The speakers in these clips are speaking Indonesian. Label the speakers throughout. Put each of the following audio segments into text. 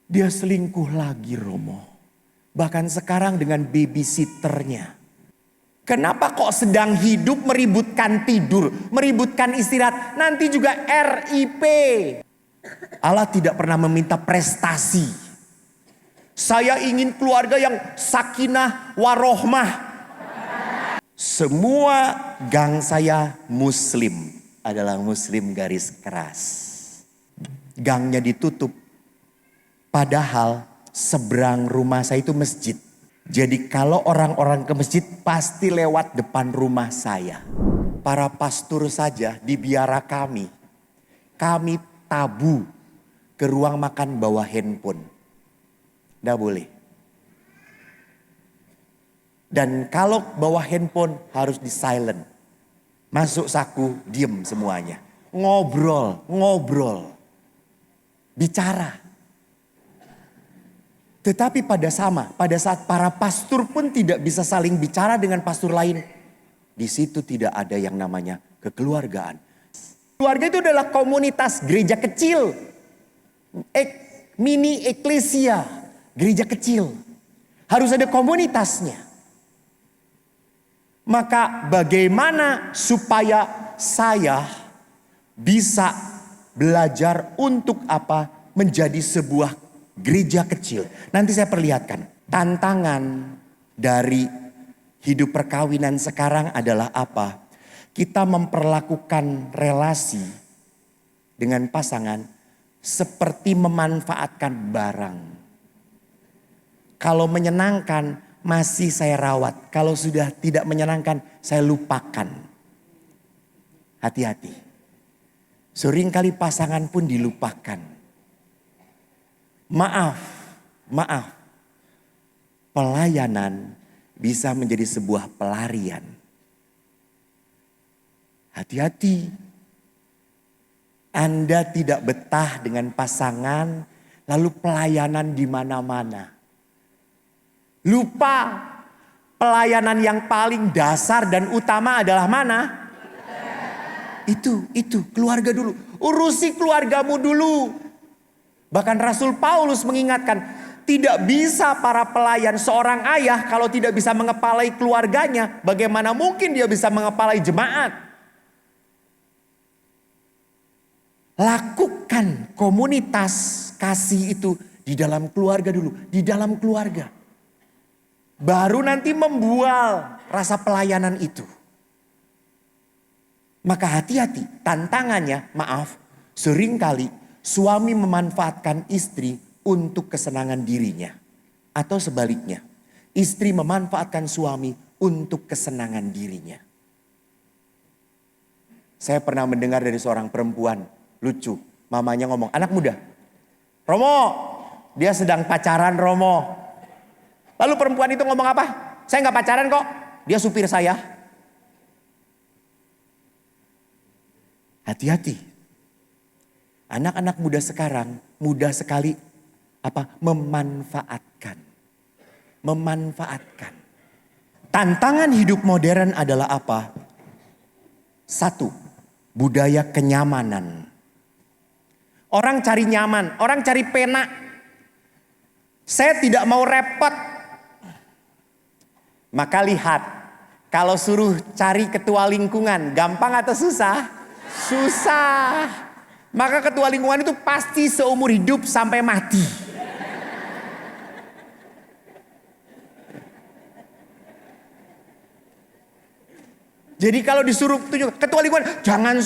Speaker 1: Dia selingkuh lagi, Romo. Bahkan sekarang dengan babysitternya. Kenapa kok sedang hidup meributkan tidur, meributkan istirahat, nanti juga RIP. Allah tidak pernah meminta prestasi. Saya ingin keluarga yang sakinah warohmah. Semua gang saya muslim adalah muslim garis keras. Gangnya ditutup. Padahal seberang rumah saya itu masjid. Jadi kalau orang-orang ke masjid pasti lewat depan rumah saya. Para pastor saja di biara kami tabu ke ruang makan bawa handphone. Nggak boleh. Dan kalau bawa handphone harus di silent. Masuk saku, diem semuanya. Ngobrol. Bicara. Tetapi pada saat para pastor pun tidak bisa saling bicara dengan pastor lain. Di situ tidak ada yang namanya kekeluargaan. Keluarga itu adalah komunitas gereja kecil. Mini eklesia, gereja kecil. Harus ada komunitasnya. Maka bagaimana supaya saya bisa belajar untuk apa? Menjadi sebuah gereja kecil. Nanti saya perlihatkan. Tantangan dari hidup perkawinan sekarang adalah apa? Kita memperlakukan relasi dengan pasangan seperti memanfaatkan barang. Kalau menyenangkan masih saya rawat. Kalau sudah tidak menyenangkan saya lupakan. Hati-hati. Seringkali pasangan pun dilupakan. Maaf. Pelayanan bisa menjadi sebuah pelarian. Hati-hati. Anda tidak betah dengan pasangan, lalu pelayanan di mana-mana. Lupa pelayanan yang paling dasar dan utama adalah mana? Itu keluarga dulu. Urusi keluargamu dulu. Bahkan Rasul Paulus mengingatkan, tidak bisa para pelayan seorang ayah kalau tidak bisa mengepalai keluarganya. Bagaimana mungkin dia bisa mengepalai jemaat? Lakukan komunitas kasih itu di dalam keluarga dulu. Di dalam keluarga. Baru nanti membual rasa pelayanan itu. Maka hati-hati, tantangannya seringkali suami memanfaatkan istri untuk kesenangan dirinya. Atau sebaliknya, istri memanfaatkan suami untuk kesenangan dirinya. Saya pernah mendengar dari seorang perempuan, lucu, mamanya ngomong, anak muda, Romo, dia sedang pacaran Romo. Lalu perempuan itu ngomong apa? Saya gak pacaran kok, dia supir saya. Hati-hati. Anak-anak muda sekarang mudah sekali memanfaatkan. Tantangan hidup modern adalah apa? 1, budaya kenyamanan. Orang cari nyaman, orang cari pena. Saya tidak mau repot. Maka lihat, kalau suruh cari ketua lingkungan, gampang atau susah? Susah. Maka ketua lingkungan itu pasti seumur hidup sampai mati. Jadi kalau disuruh tunjuk ketua lingkungan, jangan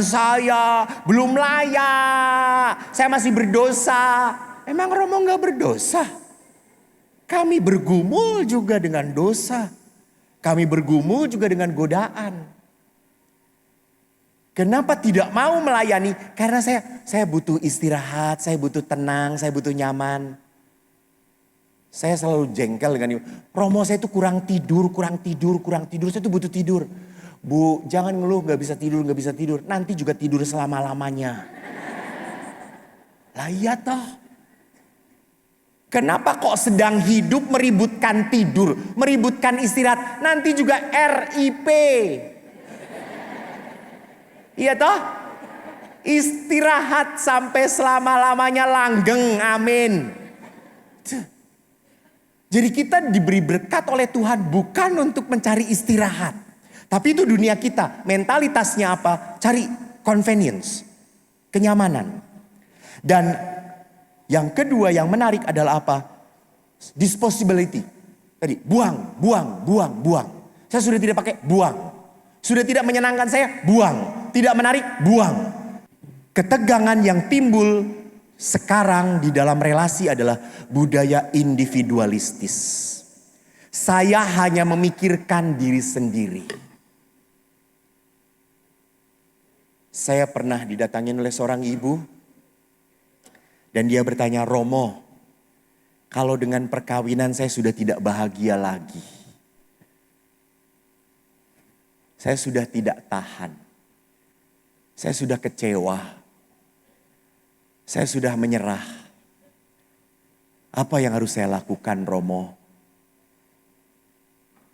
Speaker 1: saya, belum layak, saya masih berdosa. Emang Romo gak berdosa? Kami bergumul juga dengan dosa. Kami bergumul juga dengan godaan. Kenapa tidak mau melayani? Karena saya butuh istirahat, saya butuh tenang, saya butuh nyaman. Saya selalu jengkel dengan Romo saya itu kurang tidur. Saya tuh butuh tidur. Bu, jangan ngeluh gak bisa tidur. Nanti juga tidur selama-lamanya. Lah iya toh. Kenapa kok sedang hidup meributkan tidur, meributkan istirahat, nanti juga RIP. Iya toh? Istirahat sampai selama-lamanya langgeng. Amin. Jadi kita diberi berkat oleh Tuhan bukan untuk mencari istirahat. Tapi itu dunia kita. Mentalitasnya apa? Cari convenience. Kenyamanan. Dan yang kedua yang menarik adalah apa? Disposability. Tadi buang. Saya sudah tidak pakai, buang. Sudah tidak menyenangkan saya, buang. Tidak menarik, buang. Ketegangan yang timbul sekarang di dalam relasi adalah budaya individualistis. Saya hanya memikirkan diri sendiri. Saya pernah didatangin oleh seorang ibu. Dan dia bertanya, Romo, kalau dengan perkawinan saya sudah tidak bahagia lagi. Saya sudah tidak tahan. Saya sudah kecewa. Saya sudah menyerah. Apa yang harus saya lakukan, Romo?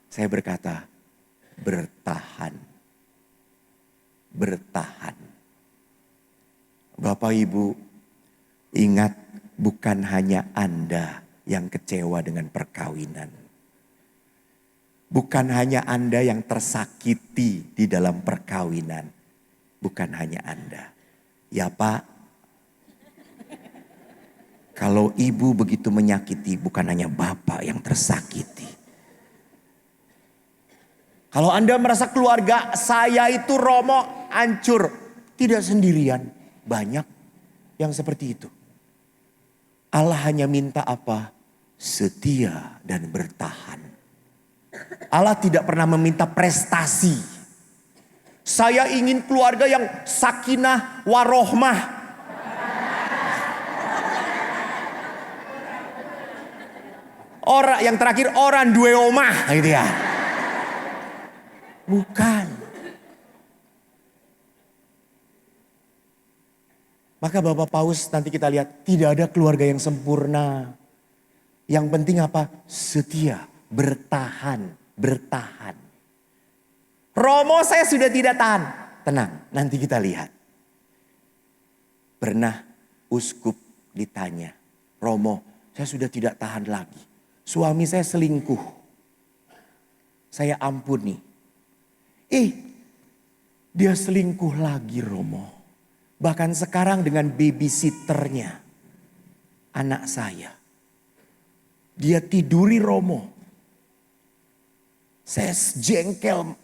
Speaker 1: Saya berkata, bertahan. Bertahan. Bapak Ibu, ingat bukan hanya Anda yang kecewa dengan perkawinan. Bukan hanya Anda yang tersakiti di dalam perkawinan. Bukan hanya Anda. Ya Pak, kalau ibu begitu menyakiti, bukan hanya bapak yang tersakiti. Kalau Anda merasa keluarga saya itu Romo hancur, tidak sendirian, banyak yang seperti itu. Allah hanya minta apa? Setia dan bertahan. Allah tidak pernah meminta prestasi. Saya ingin keluarga yang sakinah warohmah. Orang yang terakhir orang dua omah gitu ya. Bukan. Maka Bapak Paus nanti kita lihat tidak ada keluarga yang sempurna. Yang penting apa? Setia, bertahan, bertahan. Romo saya sudah tidak tahan. Tenang, nanti kita lihat. Pernah uskup ditanya, Romo saya sudah tidak tahan lagi. Suami saya selingkuh. Saya ampuni. Dia selingkuh lagi Romo. Bahkan sekarang dengan babysitternya. Anak saya. Dia tiduri Romo. Saya jengkel.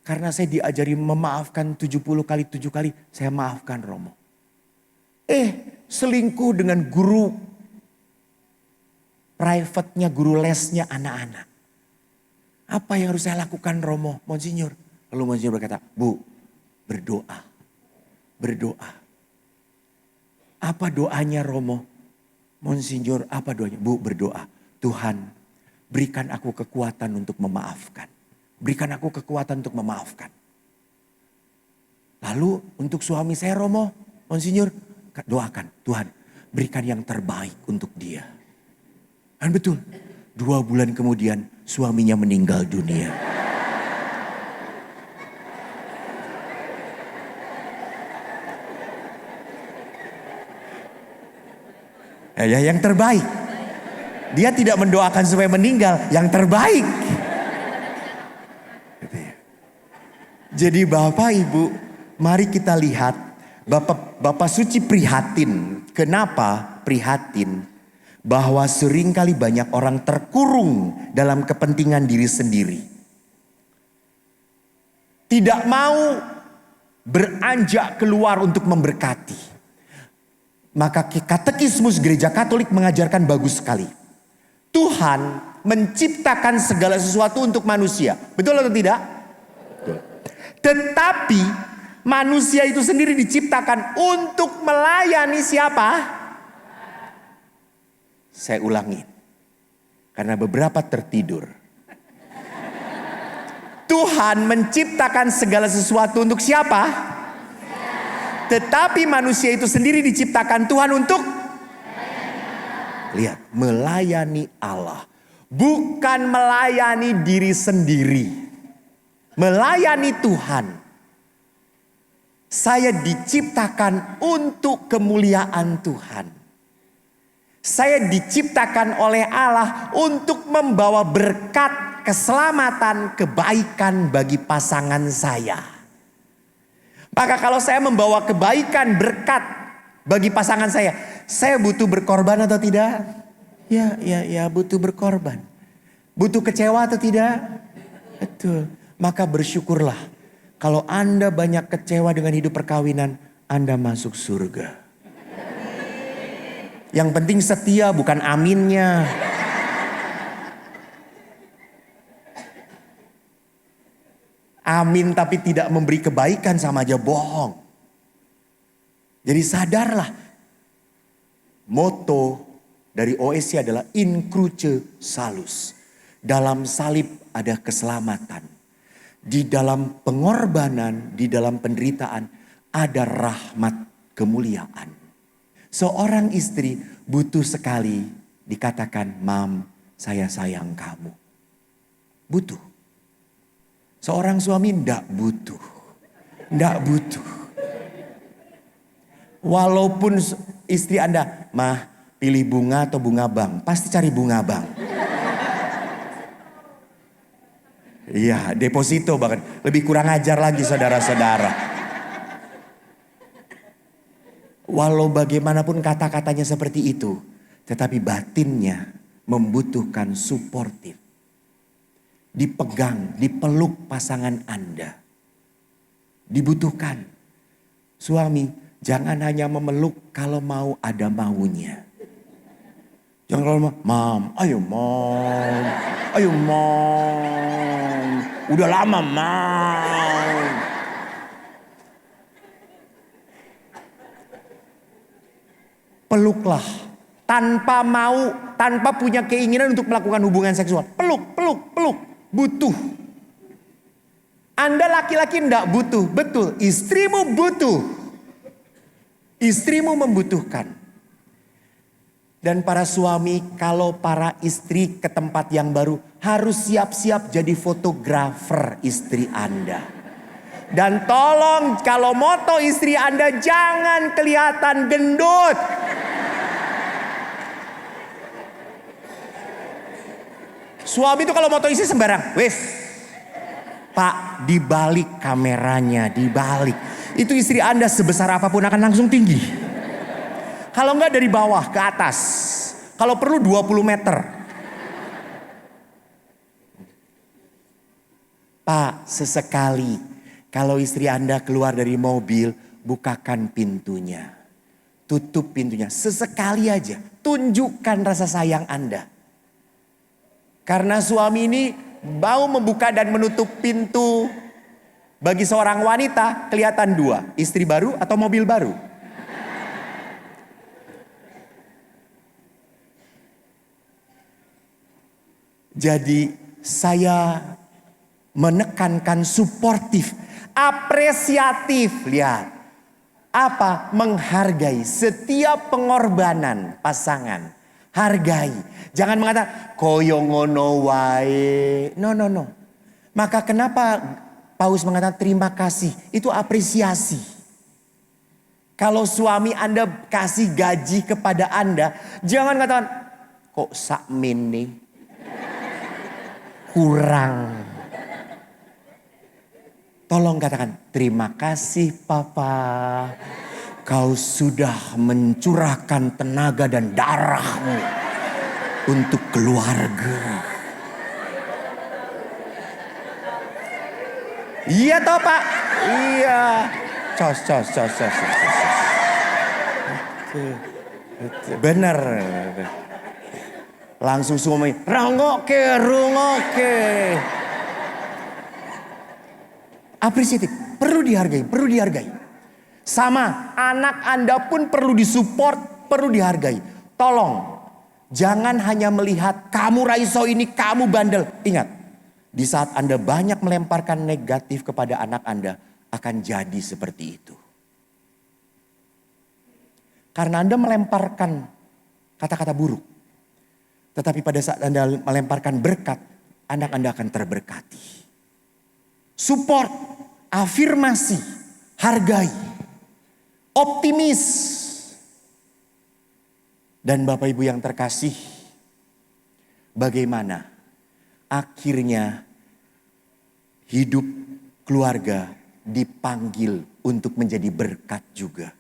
Speaker 1: Karena saya diajari memaafkan 70 kali 7 kali. Saya maafkan Romo. Selingkuh dengan guru private-nya, guru lesnya anak-anak. Apa yang harus saya lakukan Romo? Monsinyur. Lalu Monsinyur berkata, Bu, berdoa. Berdoa. Apa doanya Romo? Monsinyur, apa doanya? Bu, berdoa. Tuhan, berikan aku kekuatan untuk memaafkan. Berikan aku kekuatan untuk memaafkan. Lalu untuk suami saya Romo, Monsinyur, doakan. Tuhan, berikan yang terbaik untuk dia. Dan betul, 2 bulan kemudian suaminya meninggal dunia. Ya, yang terbaik. Dia tidak mendoakan supaya meninggal, yang terbaik. Jadi Bapak Ibu, mari kita lihat Bapak Suci prihatin. Kenapa prihatin? Bahwa seringkali banyak orang terkurung dalam kepentingan diri sendiri. Tidak mau beranjak keluar untuk memberkati. Maka katekismus Gereja Katolik mengajarkan bagus sekali. Tuhan menciptakan segala sesuatu untuk manusia. Betul atau tidak? Betul. Tetapi manusia itu sendiri diciptakan untuk melayani siapa? Saya ulangi. Karena beberapa tertidur. Tuhan menciptakan segala sesuatu untuk siapa? Tetapi manusia itu sendiri diciptakan Tuhan untuk lihat, melayani Allah. Bukan melayani diri sendiri. Melayani Tuhan. Saya diciptakan untuk kemuliaan Tuhan. Saya diciptakan oleh Allah untuk membawa berkat, keselamatan, kebaikan bagi pasangan saya. Maka kalau saya membawa kebaikan, berkat bagi pasangan saya butuh berkorban atau tidak? Ya, butuh berkorban. Butuh kecewa atau tidak? Betul. Maka bersyukurlah. Kalau Anda banyak kecewa dengan hidup perkawinan, Anda masuk surga. Yang penting setia, bukan aminnya. Amin tapi tidak memberi kebaikan sama aja bohong. Jadi sadarlah. Moto dari OSC adalah in cruce salus. Dalam salib ada keselamatan. Di dalam pengorbanan, di dalam penderitaan ada rahmat kemuliaan. Seorang istri butuh sekali dikatakan, "Mam, saya sayang kamu." Butuh. Seorang suami ndak butuh. Ndak butuh. Walaupun istri Anda, "Mah, pilih bunga atau bunga bank?" Pasti cari bunga bank. Iya, deposito bahkan. Lebih kurang ajar lagi saudara-saudara. Walau bagaimanapun kata-katanya seperti itu. Tetapi batinnya membutuhkan suportif. Dipegang, dipeluk pasangan Anda. Dibutuhkan. Suami, jangan hanya memeluk kalau mau ada maunya. Jangan kalau mam, ayo mam, ayo mam, udah lama mam. Peluklah, tanpa mau, tanpa punya keinginan untuk melakukan hubungan seksual. Peluk, peluk, peluk, butuh. Anda laki-laki enggak butuh, betul, istrimu butuh. Istrimu membutuhkan. Dan para suami, kalau para istri ke tempat yang baru, harus siap-siap jadi fotografer istri Anda. Dan tolong kalau moto istri Anda jangan kelihatan gendut. Suami itu kalau moto istri sembarang. Wes, Pak, dibalik kameranya, dibalik. Itu istri Anda sebesar apapun akan langsung tinggi. Kalau enggak dari bawah ke atas. Kalau perlu 20 meter. Pak, sesekali kalau istri Anda keluar dari mobil, bukakan pintunya. Tutup pintunya. Sesekali aja. Tunjukkan rasa sayang Anda. Karena suami ini mau membuka dan menutup pintu. Bagi seorang wanita kelihatan dua. Istri baru atau mobil baru. Jadi saya menekankan suportif, apresiatif. Lihat, apa? Menghargai setiap pengorbanan pasangan. Hargai. Jangan mengatakan koyo ngono wae. No. Maka kenapa Paulus mengatakan terima kasih? Itu apresiasi. Kalau suami Anda kasih gaji kepada Anda, jangan katakan kok sakmin nih. Kurang. Tolong katakan, terima kasih Papa. Kau sudah mencurahkan tenaga dan darahmu untuk keluarga. Iya toh Pak? Iya. Cos. Bener. Langsung suami, rungokke. Apresiatif, perlu dihargai. Sama, anak Anda pun perlu disupport, perlu dihargai. Tolong, jangan hanya melihat kamu raiso ini, kamu bandel. Ingat, di saat Anda banyak melemparkan negatif kepada anak Anda, akan jadi seperti itu. Karena Anda melemparkan kata-kata buruk. Tetapi pada saat Anda melemparkan berkat, anak Anda akan terberkati. Support, afirmasi, hargai, optimis. Dan Bapak Ibu yang terkasih, bagaimana akhirnya hidup keluarga dipanggil untuk menjadi berkat juga.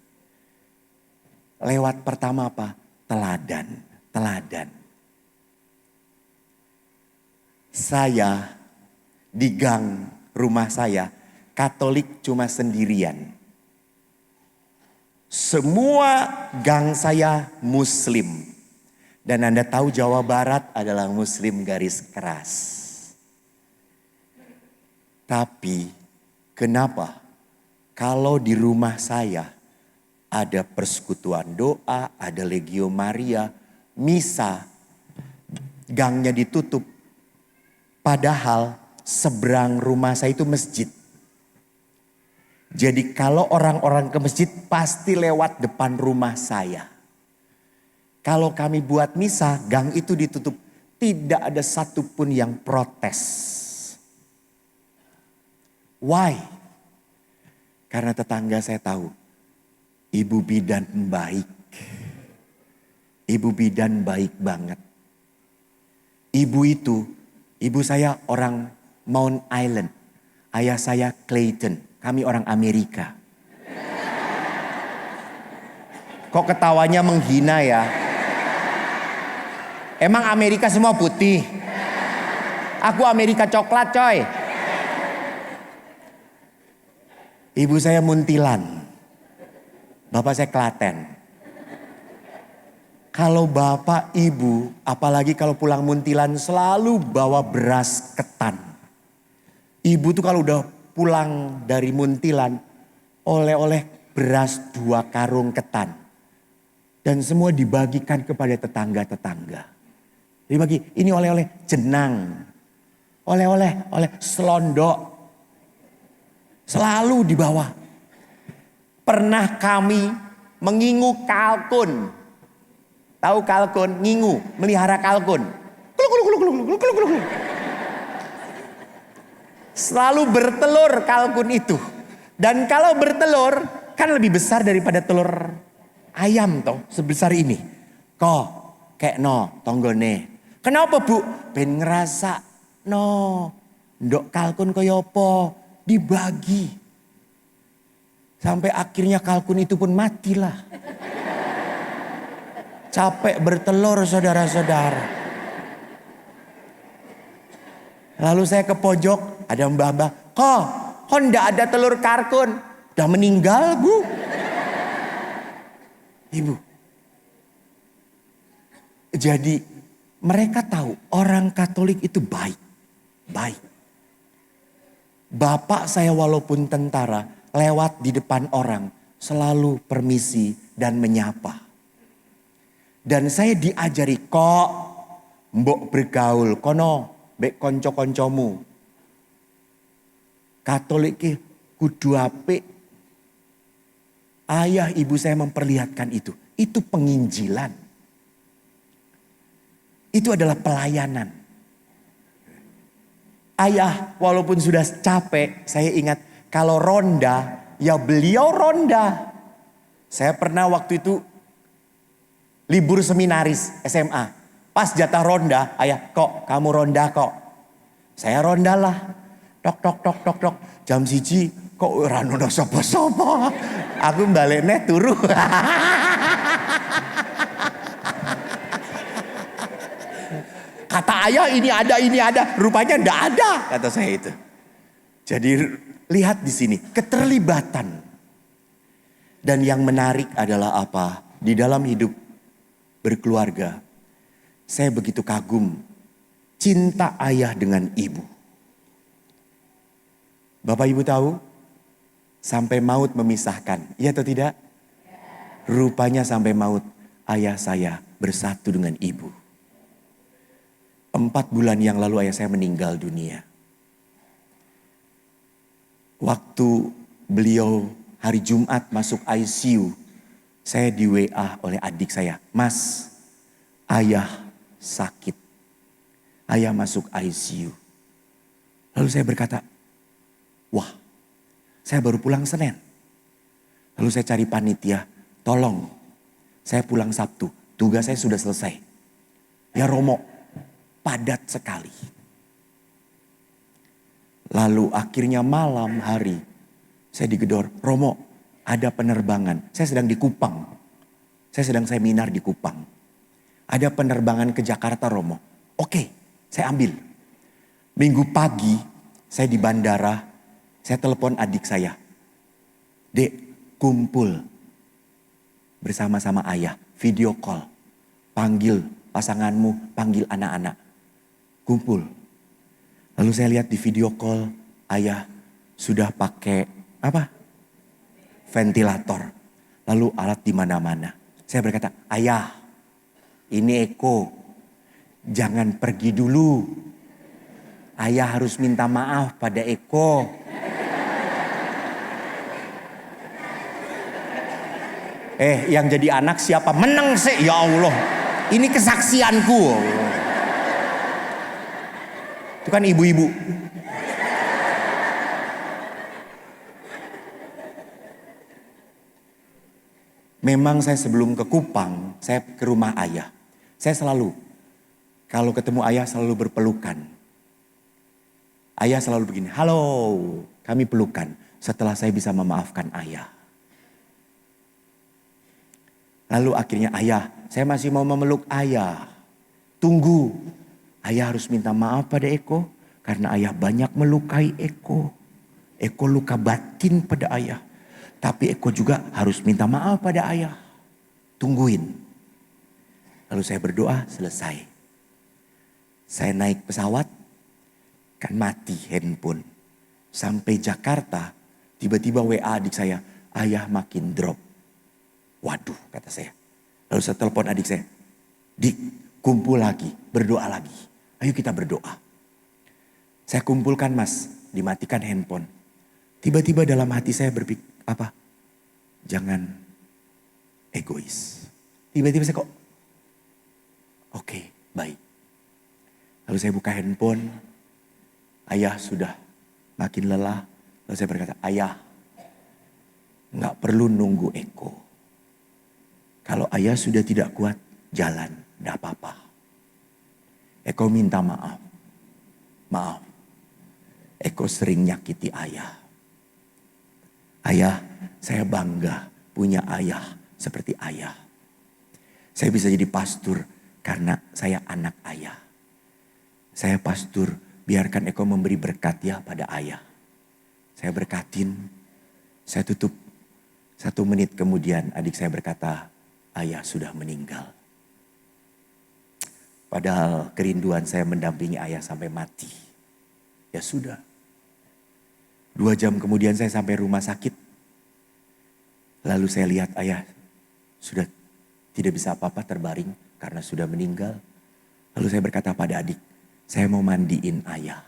Speaker 1: Lewat pertama apa? Teladan. Saya di gang rumah saya, Katolik cuma sendirian. Semua gang saya Muslim. Dan Anda tahu Jawa Barat adalah Muslim garis keras. Tapi kenapa kalau di rumah saya ada persekutuan doa, ada Legio Maria, misa, gangnya ditutup. Padahal seberang rumah saya itu masjid. Jadi kalau orang-orang ke masjid pasti lewat depan rumah saya. Kalau kami buat misa, gang itu ditutup. Tidak ada satupun yang protes. Why? Karena tetangga saya tahu. Ibu bidan baik. Ibu bidan baik banget. Ibu saya orang Mount Island. Ayah saya Clayton. Kami orang Amerika. Kok ketawanya menghina ya? Emang Amerika semua putih? Aku Amerika coklat coy. Ibu saya Muntilan. Bapak saya Klaten. Kalau bapak ibu, apalagi kalau pulang Muntilan selalu bawa beras ketan. Ibu tuh kalau udah pulang dari Muntilan, oleh-oleh beras 2 karung ketan. Dan semua dibagikan kepada tetangga-tetangga. Dibagi, ini oleh-oleh jenang. Oleh-oleh selondok. Selalu dibawa. Pernah kami mengingu kalkun. Tahu kalkun? Ngingu, melihara kalkun. Selalu bertelur kalkun itu. Dan kalau bertelur kan lebih besar daripada telur ayam toh, sebesar ini. Kok kayak no tonggone. Kenapa bu? Ben ngerasa no ndok kalkun kaya apa? Dibagi. Sampai akhirnya kalkun itu pun matilah. Capek bertelur saudara-saudara. Lalu saya ke pojok, ada mbah-mbah. Kok ndak ada telur kalkun? Udah meninggal bu. Ibu. Jadi mereka tahu orang Katolik itu baik. Baik. Bapak saya walaupun tentara, lewat di depan orang selalu permisi dan menyapa. Dan saya diajari kok mbok bergaul kono mbek konco-koncomu. Katolik ki kudu apik. Ayah ibu saya memperlihatkan itu. Itu penginjilan. Itu adalah pelayanan. Ayah walaupun sudah capek, saya ingat kalau ronda, ya beliau ronda. Saya pernah waktu itu libur seminaris SMA. Pas jatah ronda, ayah kok kamu ronda kok. Saya ronda lah. Tok. Jam 1 kok ora ono sapa-sapa. Aku balekne turu. Kata ayah ini ada. Rupanya ndak ada, kata saya itu. Jadi lihat di sini keterlibatan. Dan yang menarik adalah apa? Di dalam hidup berkeluarga, saya begitu kagum cinta ayah dengan ibu. Bapak ibu tahu, sampai maut memisahkan, iya atau tidak? Rupanya sampai maut ayah saya bersatu dengan ibu. 4 bulan yang lalu ayah saya meninggal dunia. Waktu beliau hari Jumat masuk ICU, saya di WA oleh adik saya, Mas, ayah sakit. Ayah masuk ICU. Lalu saya berkata, wah, saya baru pulang Senin. Lalu saya cari panitia, tolong saya pulang Sabtu, tugas saya sudah selesai. Ya Romo, padat sekali. Lalu akhirnya malam hari saya digedor, Romo ada penerbangan. Saya sedang di Kupang. Saya sedang seminar di Kupang. Ada penerbangan ke Jakarta Romo. Oke, saya ambil. Minggu pagi saya di bandara, saya telepon adik saya. Dek, kumpul bersama-sama ayah, video call. Panggil pasanganmu, panggil anak-anak. Kumpul. Lalu saya lihat di video call, ayah sudah pakai apa? Ventilator. Lalu alat di mana-mana. Saya berkata, ayah, ini Eko. Jangan pergi dulu. Ayah harus minta maaf pada Eko. Yang jadi anak siapa? Menang sih, ya Allah. Ini kesaksianku. Itu kan ibu-ibu. Memang saya sebelum ke Kupang, saya ke rumah ayah. Saya selalu, kalau ketemu ayah selalu berpelukan. Ayah selalu begini, halo, kami pelukan. Setelah saya bisa memaafkan ayah. Lalu akhirnya ayah, saya masih mau memeluk ayah. Tunggu. Ayah harus minta maaf pada Eko. Karena ayah banyak melukai Eko. Eko luka batin pada ayah. Tapi Eko juga harus minta maaf pada ayah. Tungguin. Lalu saya berdoa, selesai. Saya naik pesawat, kan mati handphone. Sampai Jakarta, tiba-tiba WA adik saya. Ayah makin drop. Waduh, kata saya. Lalu saya telepon adik saya. Dik, kumpul lagi, berdoa lagi. Ayo kita berdoa. Saya kumpulkan mas, dimatikan handphone. Tiba-tiba dalam hati saya berpikir, apa? Jangan egois. Tiba-tiba saya kok, oke, baik. Lalu saya buka handphone, ayah sudah makin lelah. Lalu saya berkata, ayah, gak perlu nunggu Eko. Kalau ayah sudah tidak kuat, jalan, gak apa-apa. Eko minta maaf. Maaf. Eko sering nyakiti ayah. Ayah, saya bangga punya ayah seperti ayah. Saya bisa jadi pastor karena saya anak ayah. Saya pastor, biarkan Eko memberi berkat ya pada ayah. Saya berkatin, saya tutup. 1 menit kemudian adik saya berkata, ayah sudah meninggal. Padahal kerinduan saya mendampingi ayah sampai mati. Ya sudah. 2 jam kemudian saya sampai rumah sakit. Lalu saya lihat ayah sudah tidak bisa apa-apa, terbaring karena sudah meninggal. Lalu saya berkata pada adik, saya mau mandiin ayah.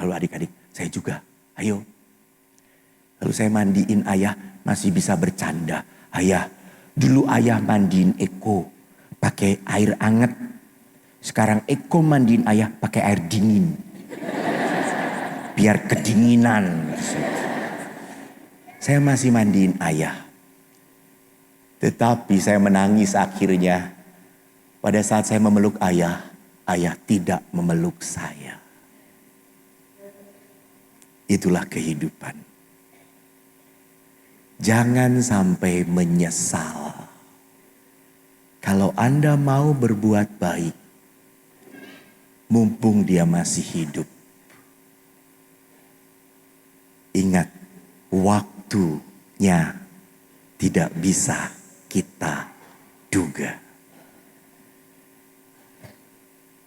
Speaker 1: Lalu adik-adik, saya juga, ayo. Lalu saya mandiin ayah, masih bisa bercanda. Ayah, dulu ayah mandiin Eko pakai air hangat. Sekarang Eko mandiin ayah pakai air dingin. Biar kedinginan. Saya masih mandiin ayah. Tetapi saya menangis akhirnya. Pada saat saya memeluk ayah, ayah tidak memeluk saya. Itulah kehidupan. Jangan sampai menyesal. Kalau Anda mau berbuat baik, mumpung dia masih hidup. Ingat, waktunya tidak bisa kita duga.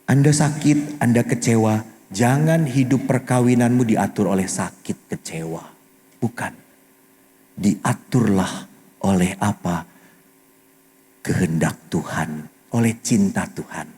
Speaker 1: Anda sakit, Anda kecewa, jangan hidup perkawinanmu diatur oleh sakit kecewa. Bukan. Diaturlah oleh apa? Kehendak Tuhan, oleh cinta Tuhan.